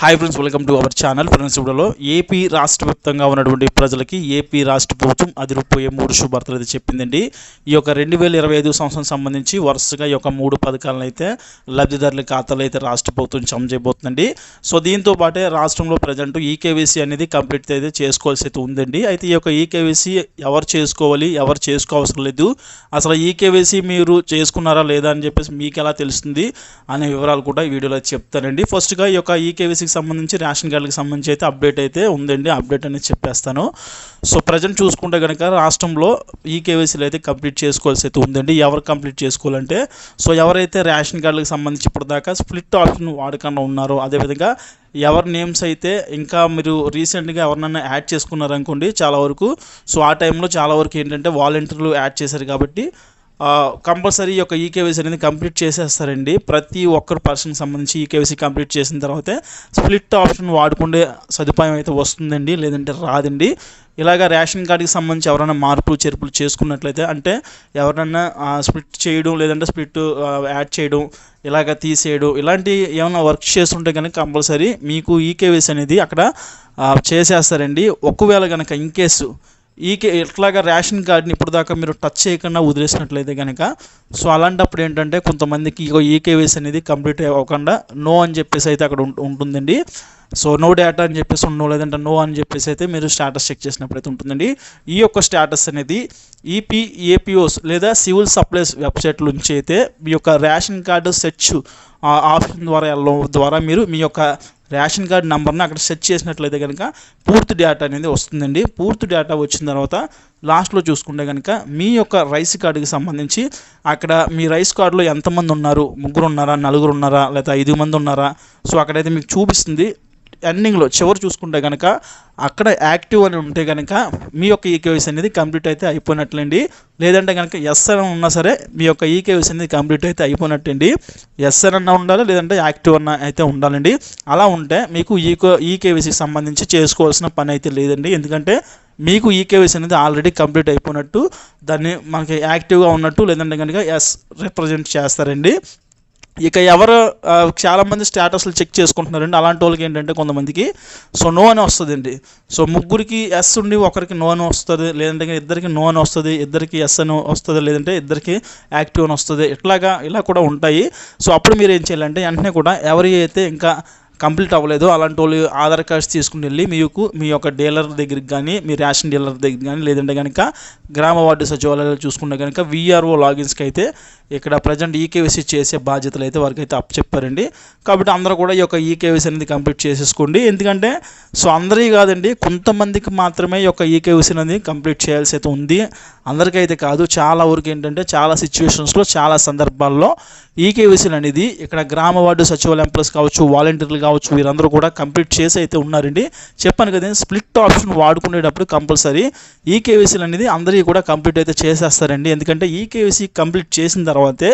Hi friends, welcome to our channel. Friends, వీడియోలో AP రాష్ట్ర వ్యాప్తంగా ఉన్నటువంటి ప్రజలకి ఏపీ రాష్ట్ర ప్రభుత్వం అదిరిపోయే 3 శుభార్తలు అయితే చెప్పిందండి. ఈ యొక్క 2025 సంవత్సరం సంబంధించి వరుసగా ఈ యొక్క 3 పథకాలను అయితే లబ్ధిదారుల ఖాతాలో అయితే రాష్ట్ర ప్రభుత్వం జమ చేయబోతుందండి. సో దీంతో పాటే రాష్ట్రంలో ప్రజెంట్ ఈకేవైసీ అనేది కంప్లీట్ అయితే చేసుకోవాల్సి అయితే ఉందండి. అయితే ఈ యొక్క ఈకేవైసీ ఎవరు చేసుకోవాలి, ఎవరు చేసుకోవసరం లేదు, అసలు ఈకేవైసీ మీరు చేసుకున్నారా లేదా అని చెప్పేసి మీకు ఎలా తెలుస్తుంది అనే వివరాలు కూడా ఈ వీడియోలో చెప్తానండి. ఫస్ట్గా ఈ యొక్క ఈకేవైసీ సంబంధించి రేషన్ కార్డులకు సంబంధించి అయితే అప్డేట్ అయితే ఉందండి. అప్డేట్ అనేది చెప్పేస్తాను. సో ప్రజెంట్ చూసుకుంటే కనుక రాష్ట్రంలో ఈకేవైసీలు అయితే కంప్లీట్ చేసుకోవాల్సి అయితే ఉందండి. ఎవరు కంప్లీట్ చేసుకోవాలంటే, సో ఎవరైతే రేషన్ కార్డులకు సంబంధించి ఇప్పటిదాకా స్ప్లిట్ ఆప్షన్ వాడకుండా ఉన్నారో, అదేవిధంగా ఎవరి నేమ్స్ అయితే ఇంకా మీరు రీసెంట్గా ఎవరినైనా యాడ్ చేసుకున్నారనుకోండి చాలా వరకు, సో ఆ టైంలో చాలా వరకు ఏంటంటే వాలంటీర్లు యాడ్ చేశారు కాబట్టి కంపల్సరీ ఈ యొక్క ఈకేవైసీ అనేది కంప్లీట్ చేసేస్తారండి. ప్రతి ఒక్కరు పర్సన్కి సంబంధించి ఈకేవైసీ కంప్లీట్ చేసిన తర్వాతే స్ప్లిట్ ఆప్షన్ వాడుకునే సదుపాయం అయితే వస్తుందండి, లేదంటే రాదండి. ఇలాగ రేషన్ కార్డుకి సంబంధించి ఎవరైనా మార్పులు చేర్పులు చేసుకున్నట్లయితే, అంటే ఎవరైనా స్ప్లిట్ చేయడం లేదంటే స్ప్లిట్ యాడ్ చేయడం, ఇలాగ తీసేయడం, ఇలాంటి ఏమైనా వర్క్ చేస్తుంటే కనుక కంపల్సరీ మీకు ఈకేవైసీ అనేది అక్కడ చేసేస్తారండి. ఒకవేళ కనుక ఇన్కేసు ఇట్లాగా రేషన్ కార్డుని ఇప్పుడు దాకా మీరు టచ్ చేయకుండా వదిలేసినట్లయితే కనుక, సో అలాంటప్పుడు ఏంటంటే కొంతమందికి ఈకేవైసీ అనేది కంప్లీట్ అవ్వకుండా నో అని చెప్పేసి అయితే అక్కడ ఉంటుందండి. సో నో డేటా అని చెప్పేసి ఉండవు, లేదంటే నో అని చెప్పేసి అయితే మీరు స్టేటస్ చెక్ చేసినప్పుడు అయితే ఉంటుందండి. ఈ యొక్క స్టేటస్ అనేది ఈపీఏపీఓస్ లేదా సివిల్ సప్లైస్ వెబ్సైట్ నుంచి అయితే మీ యొక్క రేషన్ కార్డు సెర్చ్ ఆప్షన్ ద్వారా మీరు మీ యొక్క రేషన్ కార్డు నెంబర్ని అక్కడ సెర్చ్ చేసినట్లయితే కనుక పూర్తి డేటా అనేది వస్తుందండి. పూర్తి డేటా వచ్చిన తర్వాత లాస్ట్లో చూసుకుంటే కనుక మీ యొక్క రైస్ కార్డుకి సంబంధించి అక్కడ మీ రైస్ కార్డులో ఎంతమంది ఉన్నారు, 3 ఉన్నారా, 4 ఉన్నారా, లేదా 5 మంది ఉన్నారా, సో అక్కడైతే మీకు చూపిస్తుంది. ఎండింగ్లో చివరి చూసుకుంటే కనుక అక్కడ యాక్టివ్ అని ఉంటే కనుక మీ యొక్క ఈకేవైసీ అనేది కంప్లీట్ అయితే అయిపోయినట్లండి. లేదంటే కనుక ఎస్ఆర్ ఉన్నా సరే మీ యొక్క ఈకేవైసీ అనేది కంప్లీట్ అయితే అయిపోయినట్టండి. ఎస్ఆర్ అన్న ఉండాలి, లేదంటే యాక్టివ్ అన్న అయితే ఉండాలండి. అలా ఉంటే మీకు ఈకేవైసీకి సంబంధించి చేసుకోవాల్సిన పని అయితే లేదండి. ఎందుకంటే మీకు ఈకేవైసీ అనేది ఆల్రెడీ కంప్లీట్ అయిపోయినట్టు, దాన్ని మనకి యాక్టివ్గా ఉన్నట్టు, లేదంటే కనుక ఎస్ రిప్రజెంట్ చేస్తారండి. ఇక ఎవరు చాలామంది స్టేటస్లు చెక్ చేసుకుంటున్నారండి. అలాంటి వాళ్ళకి ఏంటంటే కొంతమందికి సో నో అని వస్తుందండి. సో 3కి ఎస్ ఉండి ఒకరికి నో అని వస్తుంది, లేదంటే ఇద్దరికి నో అని వస్తుంది, ఇద్దరికి ఎస్ అని వస్తుంది, లేదంటే ఇద్దరికి యాక్టివ్ అని వస్తుంది. ఇలా కూడా ఉంటాయి. సో అప్పుడు మీరు ఏం చేయాలంటే వెంటనే కూడా ఎవరి అయితే ఇంకా కంప్లీట్ అవ్వలేదు అలాంటి వాళ్ళు ఆధార్ కార్డ్స్ తీసుకుని వెళ్ళి మీ యొక్క డీలర్ దగ్గరికి కానీ, మీ రేషన్ డీలర్ దగ్గర కానీ, లేదంటే కనుక గ్రామ వార్డు సచివాలయాలు చూసుకుంటే కనుక వీఆర్ఓ లాగిన్స్కి అయితే ఇక్కడ ప్రజెంట్ ఈకేవైసీ చేసే బాధ్యతలు అయితే వారికి అయితే చెప్పారండి. కాబట్టి అందరూ కూడా ఈ యొక్క ఈకేవైసీ అనేది కంప్లీట్ చేసేసుకోండి. ఎందుకంటే సో అందరికీ కాదండి, కొంతమందికి మాత్రమే ఈ యొక్క ఈకేవైసీ అనేది కంప్లీట్ చేయాల్సి అయితే ఉంది. అందరికైతే కాదు. చాలా వరకు ఏంటంటే చాలా సిచ్యువేషన్స్లో, చాలా సందర్భాల్లో ఈకేవైసీలు అనేది ఇక్కడ గ్రామ వార్డు సచివాలయం ఎంప్లాయీస్ కావచ్చు, వాలంటీర్లు కావచ్చు, వీరందరూ కూడా కంప్లీట్ చేసి అయితే ఉన్నారండి. చెప్పాను కదండి, స్ప్లిట్ ఆప్షన్ వాడుకునేటప్పుడు కంపల్సరీ ఈకేవైసీలు అనేది అందరికీ కూడా కంప్లీట్ అయితే చేసేస్తారండి. ఎందుకంటే ఈకేవైసీ కంప్లీట్ చేసిన తర్వాతే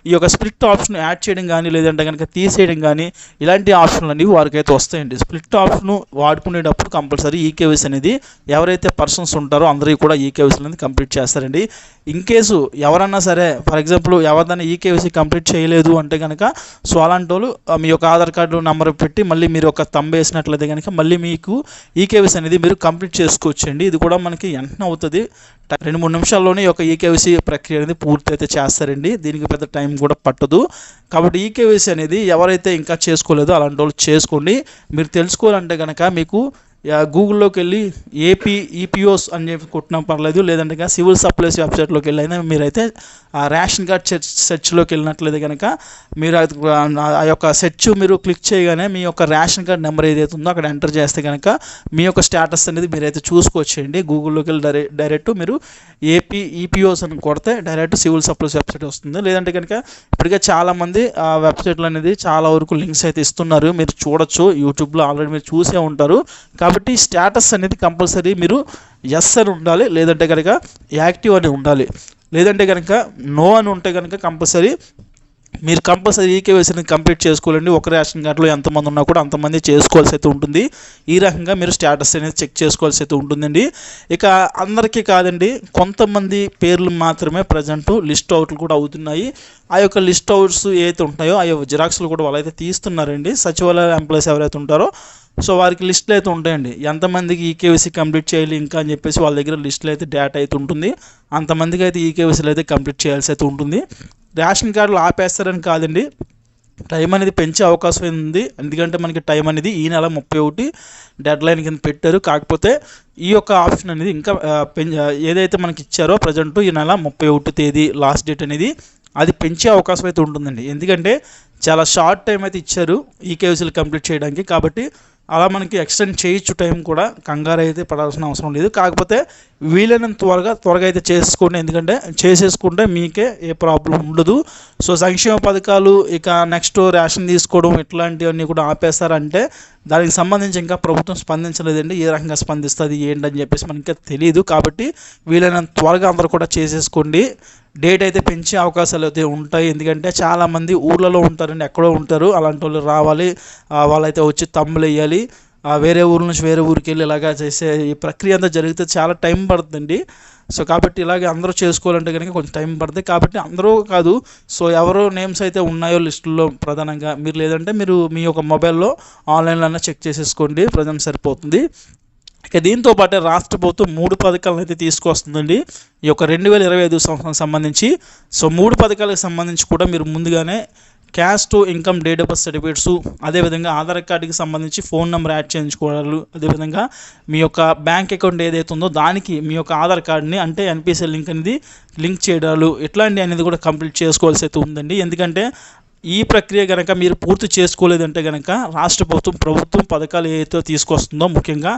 ఈ యొక్క స్ప్లిట్ ఆప్షన్ యాడ్ చేయడం కానీ, లేదంటే కనుక తీసేయడం కానీ, ఇలాంటి ఆప్షన్లు అనేవి వారికి అయితే వస్తాయండి. స్ప్లిట్ ఆప్షన్ వాడుకునేటప్పుడు కంపల్సరీ ఈకేవైసీ అనేది ఎవరైతే పర్సన్స్ ఉంటారో అందరికీ కూడా ఈకేవైసీ అనేది కంప్లీట్ చేస్తారండి. ఇన్ కేసు ఎవరన్నా సరే, ఫర్ ఎగ్జాంపుల్ ఎవరిదైనా ఈకేవైసీ కంప్లీట్ చేయలేదు అంటే కనుక, సో అలాంటి వాళ్ళు మీ యొక్క ఆధార్ కార్డు నెంబర్ పెట్టి మళ్ళీ మీరు ఒక తంబు వేసినట్లయితే కనుక మళ్ళీ మీకు ఈకేవైసీ అనేది మీరు కంప్లీట్ చేసుకోవచ్చండి. ఇది కూడా మనకి వెంటనే అవుతుంది. 2-3 నిమిషాల్లోనే ఈ యొక్క ఈకేవైసీ ప్రక్రియ అనేది పూర్తి అయితే చేస్తారండి. దీనికి పెద్ద టైం కూడా పట్టదు. కాబట్టి ఈకేవైసీ అనేది ఎవరైతే ఇంకా చేసుకోలేదో అలాంటి వాళ్ళు చేసుకోండి. మీరు తెలుసుకోవాలంటే కనుక మీకు గూగుల్లోకి వెళ్ళి ఏపీ ఈపీఓస్ అని చెప్పి కొట్టినా పర్లేదు, లేదంటే కనుక సివిల్ సప్లైస్ వెబ్సైట్లోకి వెళ్ళి అయినా మీరైతే ఆ రేషన్ కార్డ్ సెర్చ్లోకి వెళ్ళినట్లయితే కనుక మీరు ఆ యొక్క సెర్చ్ మీరు క్లిక్ చేయగానే మీ యొక్క రేషన్ కార్డ్ నెంబర్ ఏదైతే ఉందో అక్కడ ఎంటర్ చేస్తే కనుక మీ యొక్క స్టేటస్ అనేది మీరైతే చూసుకోవచ్చండి. గూగుల్లోకి వెళ్ళి డైరెక్ట్ మీరు ఏపీ ఈపీఓస్ అని కొడితే డైరెక్ట్ సివిల్ సప్లైస్ వెబ్సైట్ వస్తుంది. లేదంటే కనుక ఇప్పటికే చాలామంది ఆ వెబ్సైట్లు అనేది చాలా వరకు లింక్స్ అయితే ఇస్తున్నారు, మీరు చూడొచ్చు. యూట్యూబ్లో ఆల్రెడీ మీరు చూసే ఉంటారు. కాబట్టి స్టేటస్ అనేది కంపల్సరీ మీరు ఎస్ అని ఉండాలి, లేదంటే కనుక యాక్టివ్ అని ఉండాలి. లేదంటే కనుక నో అని ఉంటే కనుక కంపల్సరీ మీరు కంపల్సరీ ఈకేవైసీని కంప్లీట్ చేసుకోవాలండి. ఒక రేషన్ కార్డులో ఎంతమంది ఉన్నా కూడా అంతమంది చేసుకోవాల్సి అయితే ఉంటుంది. ఈ రకంగా మీరు స్టేటస్ అనేది చెక్ చేసుకోవాల్సి అయితే ఉంటుందండి. ఇక అందరికీ కాదండి, కొంతమంది పేర్లు మాత్రమే ప్రజెంట్ లిస్ట్ అవుట్లు కూడా అవుతున్నాయి. ఆ యొక్క లిస్ట్ అవుట్స్ ఏవైతే ఉంటాయో ఆ యొక్క జిరాక్స్లు కూడా వాళ్ళైతే తీస్తున్నారండి. సచివాలయ ఎంప్లాయీస్ ఎవరైతే ఉంటారో సో వారికి లిస్టులు అయితే ఉంటాయండి. ఎంతమందికి ఈకేవైసీ కంప్లీట్ చేయాలి ఇంకా అని చెప్పేసి వాళ్ళ దగ్గర లిస్టులు అయితే డేటా అయితే ఉంటుంది. అంతమందికి అయితే ఈకేవైసీలు అయితే కంప్లీట్ చేయాల్సి అయితే ఉంటుంది. రేషన్ కార్డులు ఆపేస్తారని కాదండి, టైం అనేది పెంచే అవకాశం ఉంది. ఎందుకంటే మనకి టైం అనేది ఈ నెల 31 డెడ్ లైన్ కింద పెట్టారు. కాకపోతే ఈ యొక్క ఆప్షన్ అనేది ఇంకా ఏదైతే మనకి ఇచ్చారో ప్రజెంట్ ఈ నెల 31 తేదీ లాస్ట్ డేట్ అనేది అది పెంచే అవకాశం అయితే ఉంటుందండి. ఎందుకంటే చాలా షార్ట్ టైం అయితే ఇచ్చారు ఈకేవైసీలు కంప్లీట్ చేయడానికి. కాబట్టి అలా మనకి ఎక్స్టెండ్ చేయొచ్చు టైం కూడా, కంగారు అయితే పడాల్సిన అవసరం లేదు. కాకపోతే వీలైనంత త్వరగా అయితే చేసుకోండి. ఎందుకంటే చేసేసుకుంటే మీకే ఏ ప్రాబ్లం ఉండదు. సో సంక్షేమ పథకాలు ఇక నెక్స్ట్ రేషన్ తీసుకోవడం ఇట్లాంటివన్నీ కూడా ఆపేస్తారంటే దానికి సంబంధించి ఇంకా ప్రభుత్వం స్పందించలేదండి. ఏ రకంగా స్పందిస్తుంది ఏంటని చెప్పేసి మనకి ఇంకా తెలియదు. కాబట్టి వీలైనంత త్వరగా అందరూ కూడా చేసేసుకోండి. డేట్ అయితే పెంచే అవకాశాలు అయితే ఉంటాయి. ఎందుకంటే చాలామంది ఊర్లలో ఉంటారండి, ఎక్కడో ఉంటారు. అలాంటి వాళ్ళు రావాలి, వాళ్ళైతే వచ్చి తమ్ములు వేయాలి, వేరే ఊరు నుంచి వేరే ఊరికి వెళ్ళి ఇలాగా చేసే ఈ ప్రక్రియ అంతా జరిగితే చాలా టైం పడుతుందండి. సో కాబట్టి ఇలాగే అందరూ చేసుకోవాలంటే కనుక కొంచెం టైం పడుతుంది. కాబట్టి అందరూ కాదు, సో ఎవరో నేమ్స్ అయితే ఉన్నాయో లిస్టుల్లో ప్రధానంగా మీరు, లేదంటే మీరు మీ యొక్క మొబైల్లో ఆన్లైన్లో చెక్ చేసేసుకోండి, ప్రజెంట్ సరిపోతుంది. ఇక దీంతో పాటే రాష్ట్ర ప్రభుత్వం 3 పథకాలను అయితే తీసుకొస్తుందండి ఈ యొక్క 2025 సంవత్సరం సంబంధించి. సో 3 పథకాలకు సంబంధించి కూడా మీరు ముందుగానే caste income date of birth certificates, అదేవిధంగా ఆధార్ కార్డుకి సంబంధించి ఫోన్ నెంబర్ యాడ్ చేయించుకోవడాలు, అదేవిధంగా మీ యొక్క బ్యాంక్ అకౌంట్ ఏదైతే ఉందో దానికి మీ యొక్క ఆధార్ కార్డుని అంటే ఎన్పిసిఐ లింక్ అనేది లింక్ చేయడాలు ఇట్లాంటి అనేది కూడా కంప్లీట్ చేసుకోవాల్సి అయితే ఉందండి. ఎందుకంటే ఈ ప్రక్రియ కనుక మీరు పూర్తి చేసుకోలేదంటే కనుక రాష్ట్ర ప్రభుత్వం పథకాలు ఏదైతే తీసుకొస్తుందో, ముఖ్యంగా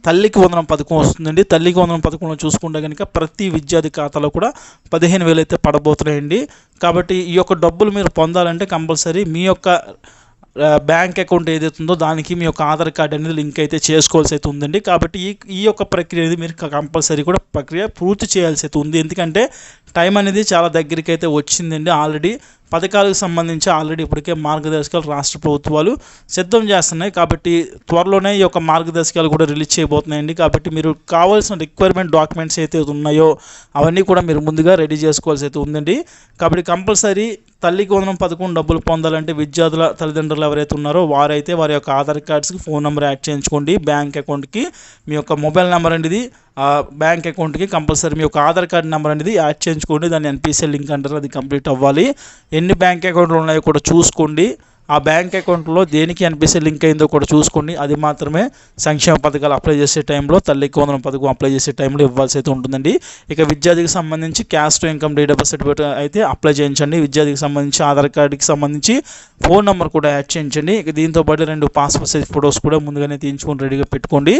తల్లికి వందనం పథకం వస్తుందండి. తల్లికి వందనం పథకంలో చూసుకుంటే కనుక ప్రతి విద్యార్థి ఖాతాలో కూడా 15,000 అయితే పడబోతున్నాయండి. కాబట్టి ఈ యొక్క డబ్బులు మీరు పొందాలంటే కంపల్సరీ మీ యొక్క బ్యాంక్ అకౌంట్ ఏదైతే ఉందో దానికి మీ యొక్క ఆధార్ కార్డు అనేది లింక్ అయితే చేసుకోవాల్సి అయితే ఉందండి. కాబట్టి ఈ యొక్క ప్రక్రియ అనేది మీరు కంపల్సరీ కూడా ప్రక్రియ పూర్తి చేయాల్సి అయితే ఉంది. ఎందుకంటే టైం అనేది చాలా దగ్గరికి అయితే వచ్చిందండి. ఆల్రెడీ పథకాలకు సంబంధించి ఆల్రెడీ ఇప్పటికే మార్గదర్శకాలు రాష్ట్ర ప్రభుత్వాలు సిద్ధం చేస్తున్నాయి. కాబట్టి త్వరలోనే ఈ యొక్క మార్గదర్శకాలు కూడా రిలీజ్ చేయబోతున్నాయండి. కాబట్టి మీరు కావాల్సిన రిక్వైర్మెంట్ డాక్యుమెంట్స్ అయితే ఉన్నాయో అవన్నీ కూడా మీరు ముందుగా రెడీ చేసుకోవాల్సి అయితే ఉందండి. కాబట్టి కంపల్సరీ తల్లికి వందనం పథకం డబ్బులు పొందాలంటే విద్యార్థుల తల్లిదండ్రులు ఎవరైతే ఉన్నారో వారైతే వారి యొక్క ఆధార్ కార్డ్స్కి ఫోన్ నెంబర్ యాడ్ చేయించుకోండి. బ్యాంక్ అకౌంట్కి మీ యొక్క మొబైల్ నెంబర్ అనేది బ్యాంక్ అకౌంట్కి కంపల్సరీ మీ యొక్క ఆధార్ కార్డు నెంబర్ అనేది యాడ్ చేయించుకోండి. దాన్ని ఎన్పిసిఐ లింక్ అంటారు, అది కంప్లీట్ అవ్వాలి. ఎన్ని బ్యాంక్ అకౌంట్లు ఉన్నాయో కూడా చూసుకోండి. ఆ బ్యాంక్ అకౌంట్లో దేనికి ఎన్పిసిఐ లింక్ అయిందో కూడా చూసుకోండి. అది మాత్రమే సంక్షేమ పథకాలు అప్లై చేసే టైంలో, తల్లికి వందనం పథకం అప్లై చేసే టైంలో ఇవ్వాల్సి అయితే ఉంటుందండి. ఇక విద్యార్థికి సంబంధించి caste income date of birth certificate అయితే అప్లై చేయించండి. విద్యార్థికి సంబంధించి ఆధార్ కార్డుకి సంబంధించి ఫోన్ నెంబర్ కూడా యాడ్ చేయించండి. ఇక దీంతో పాటు 2 పాస్పోర్ట్ సైజ్ ఫొటోస్ కూడా ముందుగానే తీయించుకొని రెడీగా పెట్టుకోండి.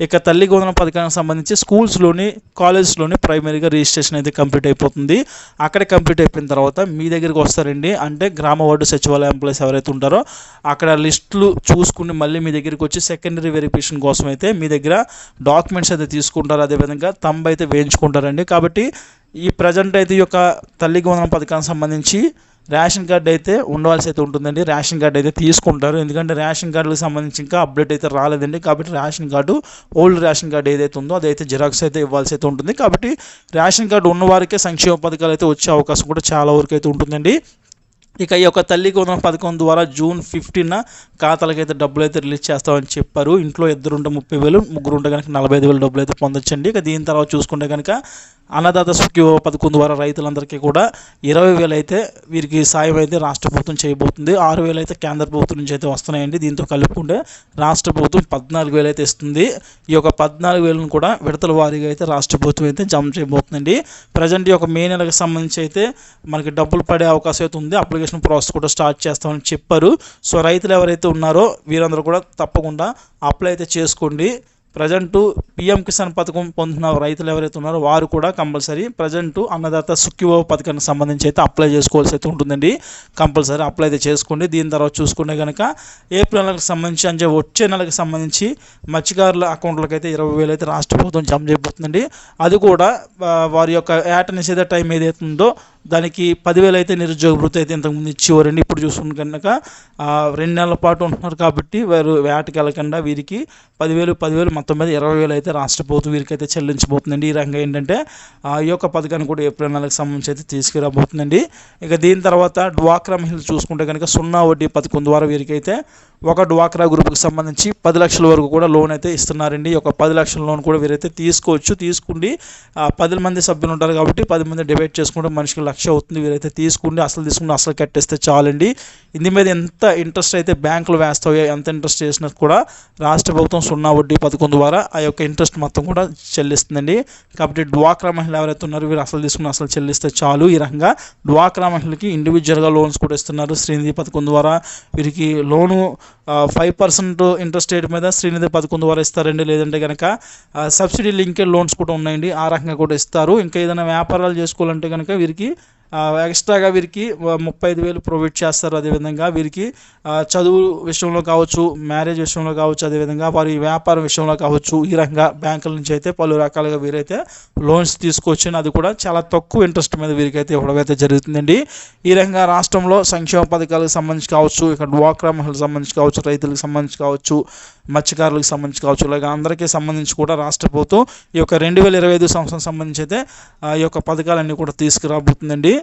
ఇక తల్లికి వందనం పథకానికి సంబంధించి స్కూల్స్లోని కాలేజ్లోని ప్రైమరీగా రిజిస్ట్రేషన్ అయితే కంప్లీట్ అయిపోతుంది. అక్కడ కంప్లీట్ అయిపోయిన తర్వాత మీ దగ్గరికి వస్తారండి. అంటే గ్రామ వార్డు సచివాలయ ఎంప్లాయీస్ ఎవరైతే ఉంటారో అక్కడ లిస్టులు చూసుకుని మళ్ళీ మీ దగ్గరికి వచ్చి సెకండరీ వెరిఫికేషన్ కోసం అయితే మీ దగ్గర డాక్యుమెంట్స్ అయితే తీసుకుంటారు. అదేవిధంగా తంబ్ అయితే వేయించుకుంటారండి. కాబట్టి ఈ ప్రజెంట్ అయితే ఈ యొక్క తల్లికి వందనం పథకానికి సంబంధించి రేషన్ కార్డు అయితే ఉండవలసి అయితే ఉంటుందండి. రేషన్ కార్డు అయితే తీసుకుంటారు. ఎందుకంటే రేషన్ కార్డులకు సంబంధించి ఇంకా అప్డేట్ అయితే రాలేదండి. కాబట్టి ration card old ration card ఏదైతే ఉందో అదైతే జిరాక్స్ అయితే ఇవ్వాల్సి అయితే ఉంటుంది. కాబట్టి రేషన్ కార్డు ఉన్నవారికే సంక్షేమ పథకాలు అయితే వచ్చే అవకాశం కూడా చాలా వరకు అయితే ఉంటుందండి. ఇక ఈ యొక్క తల్లికి వందనం పథకం ద్వారా June 15 ఖాతాలకైతే డబ్బులు అయితే రిలీజ్ చేస్తామని చెప్పారు. ఇంట్లో 2 ఉంటే 30,000, 3 ఉంటే కనుక 45,000 డబ్బులు అయితే పొందొచ్చండి. ఇక దీని తర్వాత చూసుకుంటే కనుక అన్నదాత సుఖీభవ పథకం ద్వారా రైతులందరికీ కూడా 20,000 అయితే వీరికి సాయం అయితే రాష్ట్ర ప్రభుత్వం చేయబోతుంది. 6,000 అయితే కేంద్ర ప్రభుత్వం నుంచి అయితే వస్తున్నాయండి. దీంతో కలుపుకుంటే రాష్ట్ర ప్రభుత్వం 14,000 అయితే ఇస్తుంది. ఈ యొక్క 14,000ను కూడా విడతల వారీగా అయితే రాష్ట్ర ప్రభుత్వం అయితే జమ చేయబోతుందండి. ప్రజెంట్ ఈ యొక్క మే నెలకు సంబంధించి అయితే మనకి డబ్బులు పడే అవకాశం అయితే ఉంది. అప్లికేషన్ ప్రాసెస్ కూడా స్టార్ట్ చేస్తామని చెప్పారు. సో రైతులు ఎవరైతే ఉన్నారో వీరందరూ కూడా తప్పకుండా అప్లై అయితే చేసుకోండి. ప్రజెంటు పిఎం కిసాన్ పథకం పొందుతున్న రైతులు ఎవరైతే ఉన్నారో వారు కూడా కంపల్సరీ ప్రజెంటు అన్నదాత సుఖీభవ పథకానికి సంబంధించి అయితే అప్లై చేసుకోవాల్సి అయితే ఉంటుందండి. కంపల్సరీ అప్లై అయితే చేసుకోండి. దీని తర్వాత చూసుకుంటే కనుక ఏప్రిల్ నెలకు సంబంధించి అంటే వచ్చే నెలకు సంబంధించి మత్స్యకారుల అకౌంట్లకు అయితే 20,000 అయితే రాష్ట్ర ప్రభుత్వం జమ చేయబోతుందండి. అది కూడా వారి యొక్క ఏట నిషేధ టైం ఏదైతే ఉందో దానికి 10,000 అయితే నిరుద్యోగ భృతి అయితే ఇంతకుముందు ఇచ్చేవారండి. ఇప్పుడు చూసుకుంటే కనుక 2 నెలల పాటు ఉంటున్నారు కాబట్టి వారు వేటకి వెళ్ళకుండా వీరికి 10,000 మొత్తం మీద 20,000 అయితే రాష్ట్ర ప్రభుత్వం వీరికైతే చెల్లించబోతుందండి. ఈ రకంగా ఏంటంటే ఈ యొక్క పథకాన్ని కూడా ఏప్రిల్ నెలకు సంబంధించి అయితే తీసుకురాబోతుందండి. ఇక దీని తర్వాత డ్వాక్రా మహిళలు చూసుకుంటే కనుక 0 వడ్డీ పథకం ద్వారా వీరికైతే ఒక డ్వాక్రా గ్రూప్కి సంబంధించి 10 లక్షల వరకు కూడా లోన్ అయితే ఇస్తున్నారండి. ఈ యొక్క 10 లక్షల లోన్ కూడా వీరైతే తీసుకోవచ్చు. తీసుకుండి 10 మంది సభ్యులు ఉంటారు కాబట్టి 10 మంది డివైడ్ చేసుకుంటే మనిషికి 1,00,000 అవుతుంది. వీరైతే తీసుకుండి అసలు కట్టేస్తే చాలండి. ఇందు మీద ఎంత ఇంట్రెస్ట్ అయితే బ్యాంకులు వేస్తాయో, ఎంత ఇంట్రెస్ట్ చేసినా కూడా రాష్ట్ర ప్రభుత్వం 0 వడ్డీ పథకం ద్వారా ఆ యొక్క ఇంట్రెస్ట్ మొత్తం కూడా చెల్లిస్తుందండి. కాబట్టి డ్వాక్రా మహిళలు ఎవరైతే ఉన్నారో వీరు అసలు చెల్లిస్తే చాలు. ఈ రకంగా డ్వాక్రా మహిళలకి ఇండివిజువల్గా లోన్స్ కూడా ఇస్తున్నారు. శ్రీనిధి పథకం ద్వారా వీరికి లోను 5% ఇంట్రెస్ట్ రేట్ మీద శ్రీనిధి పథకం ద్వారా ఇస్తారండి. లేదంటే కనుక సబ్సిడీ లింకేడ్ లోన్స్ కూడా ఉన్నాయండి, ఆ రకంగా కూడా ఇస్తారు. ఇంకా ఏదైనా వ్యాపారాలు చేసుకోవాలంటే కనుక వీరికి ఎక్స్ట్రాగా వీరికి 35,000 ప్రొవైడ్ చేస్తారు. అదేవిధంగా వీరికి చదువు విషయంలో కావచ్చు, మ్యారేజ్ విషయంలో కావచ్చు, అదేవిధంగా వారి వ్యాపారం విషయంలో కావచ్చు, ఈ రకంగా బ్యాంకుల నుంచి అయితే పలు రకాలుగా వీరైతే లోన్స్ తీసుకోవచ్చు. అది కూడా చాలా తక్కువ ఇంట్రెస్ట్ మీద వీరికైతే ఇవ్వడం అయితే జరుగుతుందండి. ఈ రకంగా రాష్ట్రంలో సంక్షేమ పథకాలకు సంబంధించి కావచ్చు, ఇక్కడ డ్వాక్రా మహిళలకు సంబంధించి కావచ్చు, రైతులకు సంబంధించి కావచ్చు, మత్స్యకారులకు సంబంధించి కావచ్చు, ఇలాగ అందరికీ సంబంధించి కూడా రాష్ట్ర ప్రభుత్వం ఈ యొక్క 2025 సంవత్సరం సంబంధించి అయితే ఈ యొక్క పథకాలన్నీ కూడా తీసుకురాబోతుందండి.